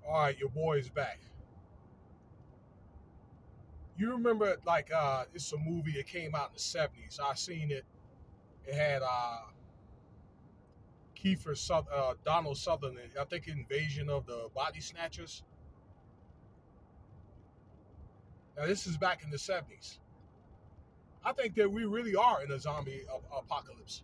All right, your boy is back. You remember, like, it's a movie that came out in the '70s. I seen it. It had Donald Sutherland. I think Invasion of the Body Snatchers. Now this is back in the '70s. I think that we really are in a zombie apocalypse.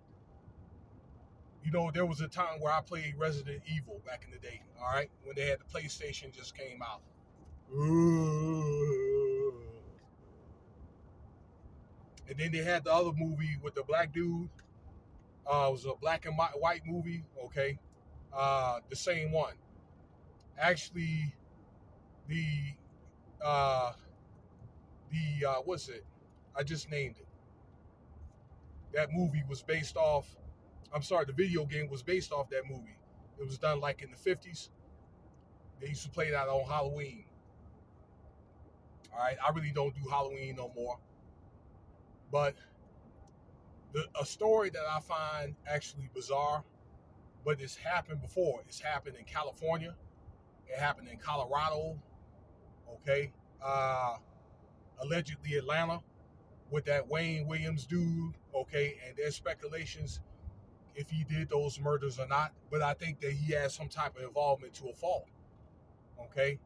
You know, there was a time where I played Resident Evil back in the day. All right, when they had the PlayStation just came out. And then they had the other movie with the black dude. It was a black and white movie. Okay, the same one. Actually, the uh, what's it? I just named it. That movie was based off. I'm sorry, the video game was based off that movie. It was done like in the '50s. They used to play that on Halloween. All right, I really don't do Halloween no more. But a story that I find actually bizarre, but it's happened before. It's happened in California. It happened in Colorado. Okay, allegedly Atlanta with that Wayne Williams dude. Okay, and there's speculations if he did those murders or not. But I think that he has some type of involvement to a fault. Okay,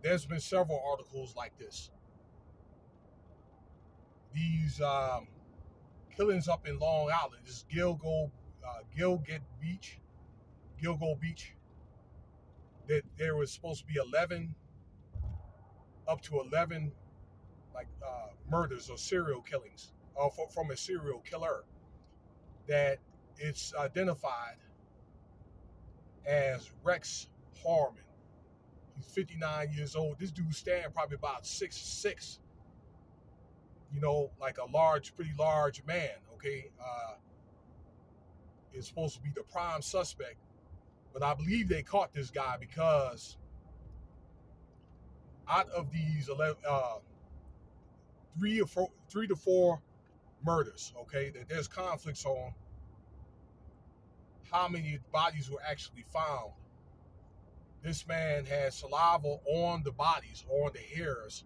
there's been several articles like this. These killings up in Long Island, this Gilgo Beach, that there was supposed to be 11, up to 11, like murders or serial killings from a serial killer that it's identified as Rex Harmon. He's 59 years old. This dude standing probably about 6'6", you know, like a pretty large man, okay? Is supposed to be the prime suspect, but I believe they caught this guy because out of these 11, three to four murders, okay, that there's conflicts on how many bodies were actually found. This man had saliva on the bodies, on the hairs,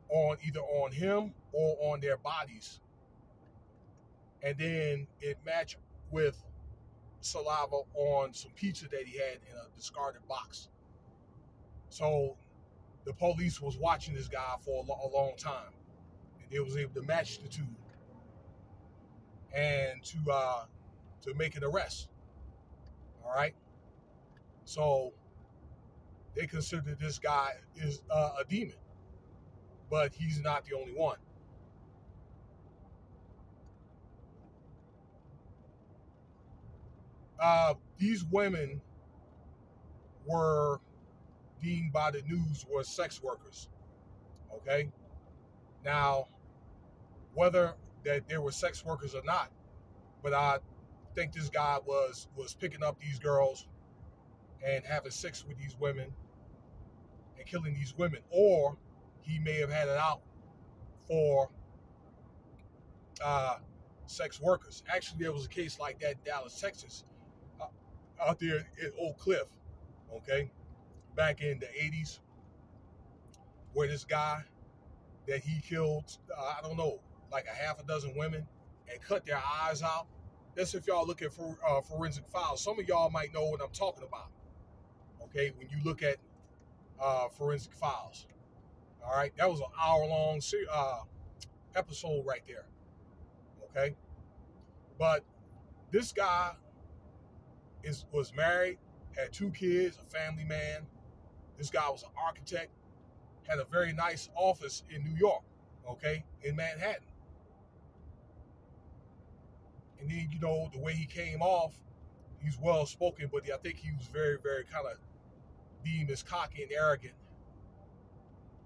on either on him or on their bodies. And then it matched with saliva on some pizza that he had in a discarded box. So the police was watching this guy for a long time, and they was able to match the two and to make an arrest. All right. So they consider this guy is a demon, but he's not the only one. These women were deemed by the news were sex workers. Okay. Now, whether that they were sex workers or not, but I think this guy was picking up these girls and having sex with these women and killing these women, or he may have had it out for sex workers. Actually, there was a case like that in Dallas, Texas, out there in Oak Cliff, okay, back in the '80s, where this guy that he killed, I don't know, like a half a dozen women and cut their eyes out. That's if y'all looking for forensic files. Some of y'all might know what I'm talking about. Okay, when you look at forensic files. All right, that was an hour-long episode right there. Okay, but this guy was married, had 2 kids, a family man. This guy was an architect, had a very nice office in New York, okay, in Manhattan. And then, you know, the way he came off, he's well spoken, but I think he was very, very kind of deemed as cocky and arrogant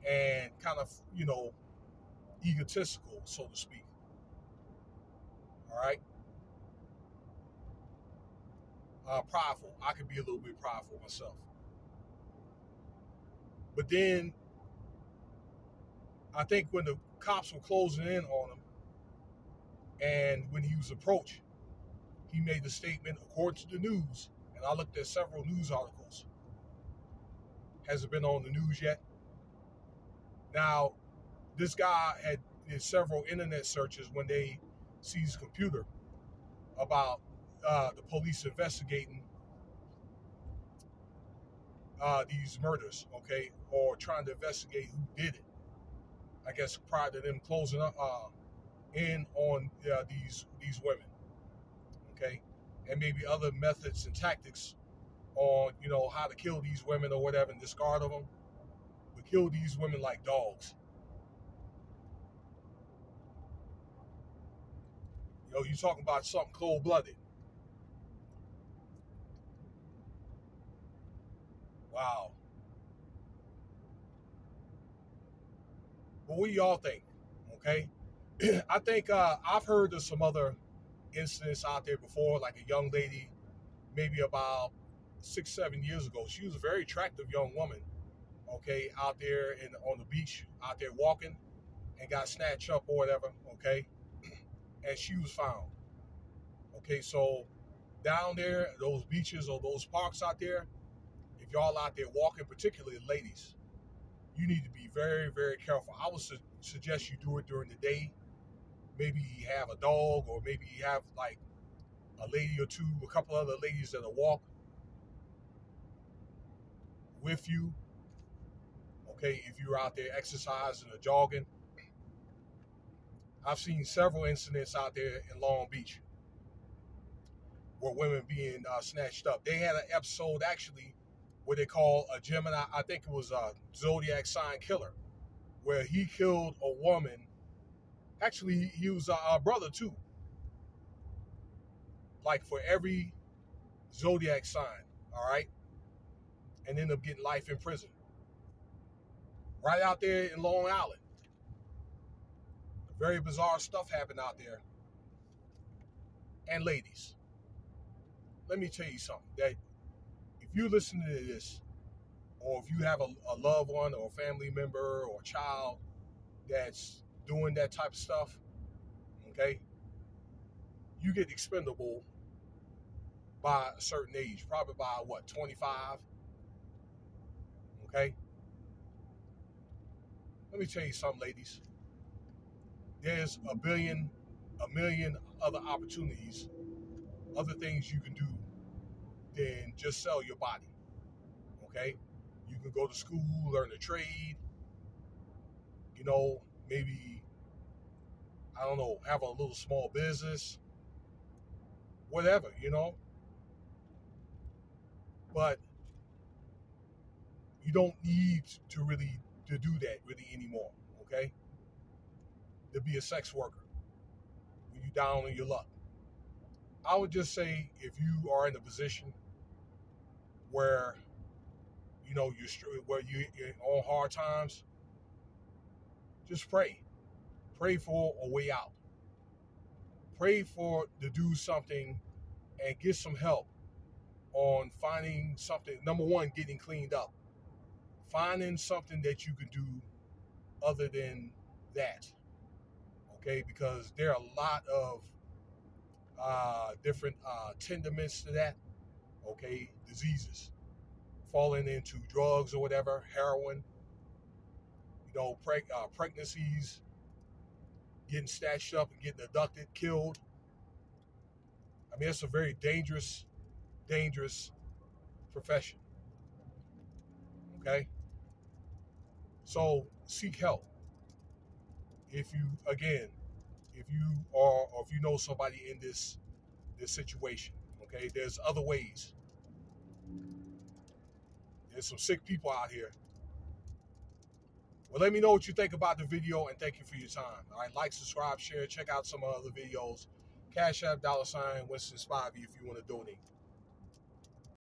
and kind of, you know, egotistical, so to speak. All right. Prideful. I could be a little bit prideful myself. But then I think when the cops were closing in on him and when he was approached, he made the statement, according to the news, and I looked at several news articles, Hasn't been on the news yet. Now, this guy did several internet searches when they seized his computer about the police investigating these murders, okay, or trying to investigate who did it. I guess prior to them closing up in on these women, okay, and maybe other methods and tactics on how to kill these women or whatever and discard of them, but kill these women like dogs. You talking about something cold-blooded. Wow. But what do y'all think? Okay. I think I've heard of some other incidents out there before, like a young lady, maybe about 6-7 years ago. She was a very attractive young woman, okay, out there on the beach, out there walking, and got snatched up or whatever, okay, and she was found. Okay, so down there, those beaches or those parks out there, if y'all out there walking, particularly ladies, you need to be very, very careful. I would suggest you do it during the day. Maybe you have a dog, or maybe you have like a lady or two, a couple other ladies that'll walk with you. Okay, if you're out there exercising or jogging. I've seen several incidents out there in Long Beach where women being snatched up. They had an episode actually what they call a Gemini, I think it was a zodiac sign killer, where he killed a woman. Actually, he was a brother too. Like for every zodiac sign, all right? And ended up getting life in prison. Right out there in Long Island. Very bizarre stuff happened out there. And ladies, let me tell you something, that if you listen to this, or if you have a loved one or a family member or a child that's doing that type of stuff, okay, you get expendable by a certain age, probably by 25, okay? Let me tell you something, ladies. There's a million other opportunities, other things you can do than just sell your body, okay? You can go to school, learn a trade, maybe, I don't know, have a little small business, whatever, But you don't need to do that really anymore, okay? To be a sex worker when you're down on your luck. I would just say, if you are in a position where you're on hard times, just pray for a way out. Pray to do something and get some help on finding something. Number one, getting cleaned up, finding something that you can do other than that, okay? Because there are a lot of different tenderness to that, okay? Diseases, falling into drugs or whatever, heroin, pregnancies, getting snatched up and getting abducted, killed. I mean, it's a very dangerous profession, okay? So seek help. If you know somebody in this situation, okay? There's other ways. There's some sick people out here. Well, let me know what you think about the video, and thank you for your time. All right, like, subscribe, share, check out some other videos. Cash App, $Winston Spivey if you want to donate.